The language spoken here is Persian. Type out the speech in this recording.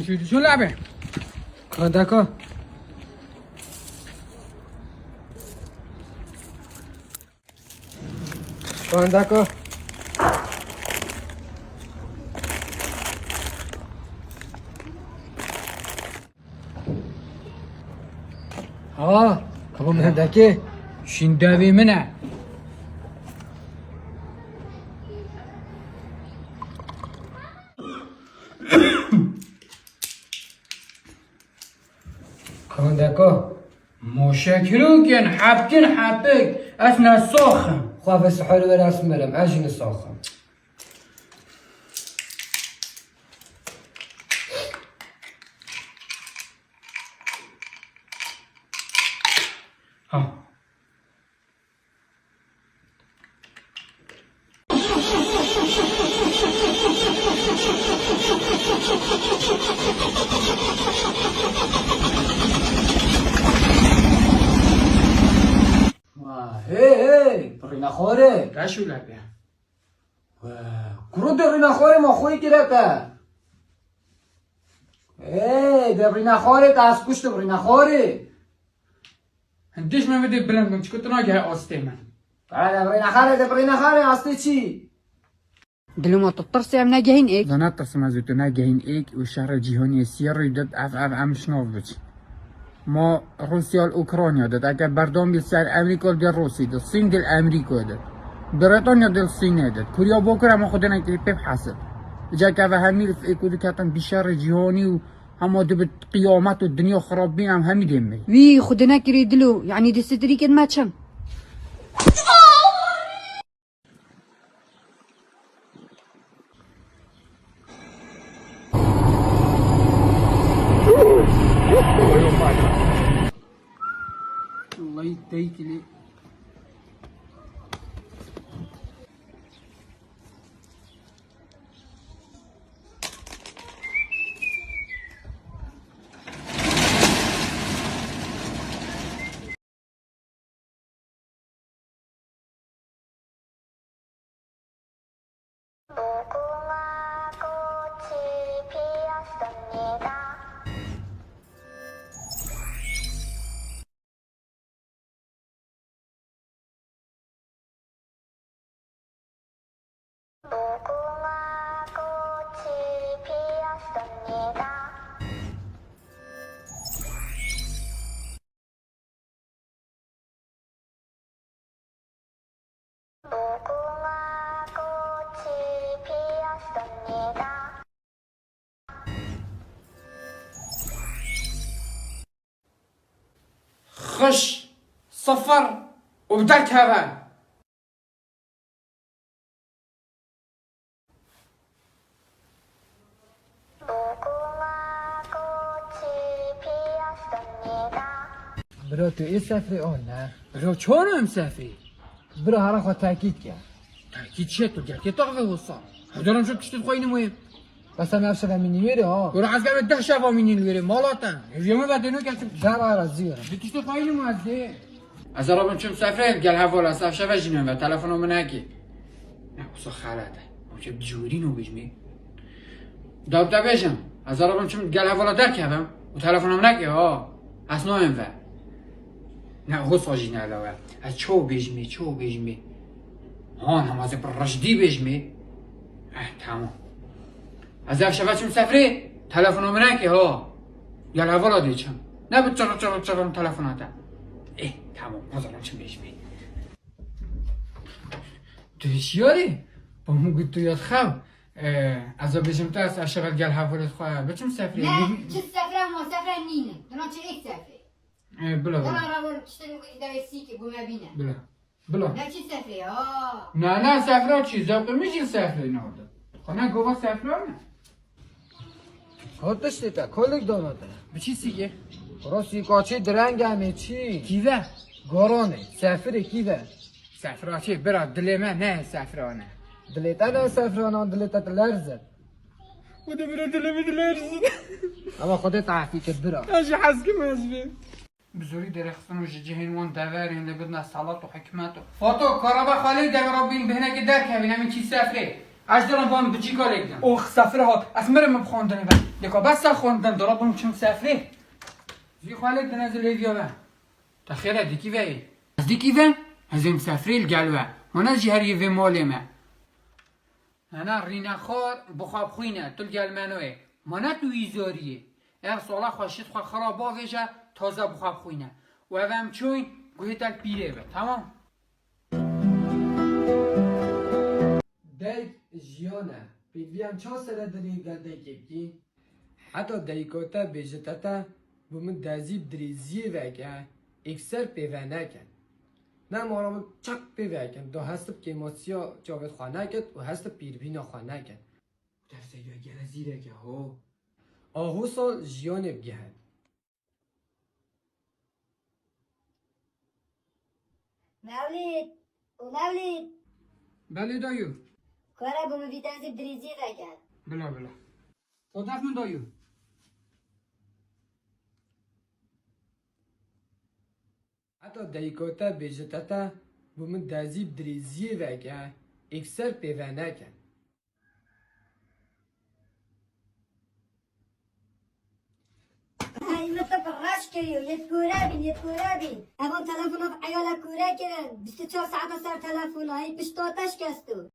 شو لعبه خداكا خداكا كم من هداكي شين دابي منع خداكا مشاكلوكن حابكن حابك اثناء السخن خاف السحور ولا اسمرم عجن الصاخة ها هي برينا خوري لا شو لعبه كرو برينا خوري ما خوي كده ده برينا خوري كاسكوش برينا خوري هنديش ما بدي بلند من كنت ناجي استيمن ده برينا خوري اصلي چی دلو ما تطرسي عم ناجهين ايك زنات تصمى زيتو ناجهين ايك والشهر الجهوني سير يدد اف ام شنوف بچ ما روسيا الاوكرانيا داد اگر بردام بسر امريكا دل روسي دل الصين دل امريكا دل بريطانيا دل الصين دل كوريا بوكرا ما خدنا كري بحسب جا كذا همي في ايكو كاتن بشهر جهوني و هم دب قيامات والدنيا خرابين هم همي دمي وي خدنا كري دلو يعني دي ستري كد ما تشم الله يديك لي خش صفر وبدك هذا برو تو ايه سفري نه برو چون مسافری برو هرا خود تاكيد كيا تاكيد شتو جاكي طغفه وصار هدرم شو كشت خويني مهم بس انا افشل من يميري برو عز قبل 10 شفا مني الويري مالاتن يوم بعدينو كشت دار على الزيرة بتشتي خويني مازه از رابم چم سفره قال حوالا صف شفا جنن و تلفنو مناكي نه وصا خالاته وچه بجورينو بجمي دابتا بيجم از رابم چم قال حوالا در كدم و تلفنو مناكي ها اصلا انفع نه وصا جينا لوا از چو بجمي هان هم از رشدي بجمي تمام از اف شفا چم سفره تلفنو مناكي ها قال حوالا ديچم نه بچرا تلفناته تمام بازارم چه بجمي دشياري بامو قلت يا خو از بجم تاس اشغل قال حفلت خو بچم سفري لا چه سفره ما سفره نينه دنا چه ايك سفره بلا دنا راور تشتري درسي كي بما بينا بلا لا چه سفره نه سفره چی ذوق میشین سفره ناده خونه گوا سفره نه خودش دیتا کلک داناده به چی سیگه راستی کاچی درنگ همه چی کیوه گارانه سفره کیوه سفره چی برا دل من نه سفره نه دلیتا نه سفرانان دلیتا لرزد و ده برا دل من لرزید اما خودت عفی که برا اجي حسكي مازبي بزوري درخصن وش جهين وان دافارين اللي بدنا صلاة وحكمات فاتو كهرباء خالي دافر ربين بهنا كده كابين من چی سفره اجدرم بام بچی کالک دم اوخ سفره ها اسمرم بخوندنی لکه بس خوندن درابم چون سفره زی خالد بنزل لیویا با تخیره دیکی وی از دیکی وی از این سفره الگلوه من جهری وی مالی ما انا رینا خار بخواب خوینه تل گلمنوه من تو ایزاریه اگر سالا خوشید خواه خرابا ویجه تازه بخواب خوینه و اوام چون گوهی تل پیره به تمام دیگ جیانه پیدویم چه سره داری گلده کی حتی دیگوتا بیجتتا بومن دزیب دریزیه وگه اکسر پیوانه کن نه مارم چک پیوکن دو هست که ماسیا جاوید خانه کد و هست پیربینا خانه کد دفته یا گره زیره که ها آهو سال جیان بگهد مولید و مولید بله دایو کاره بوم ویتنزی دریزی وکن بلا بلا تا دفن دایو حتی دیگوتا بیجتتا بومن دزیب دریزیه وگه اکسر پیوانه کن ای مطلب راش کریو یه کوره بین اما تلفن اف عیال کوره کرن 24 ساعت سر تلفن های پشتاتش کستو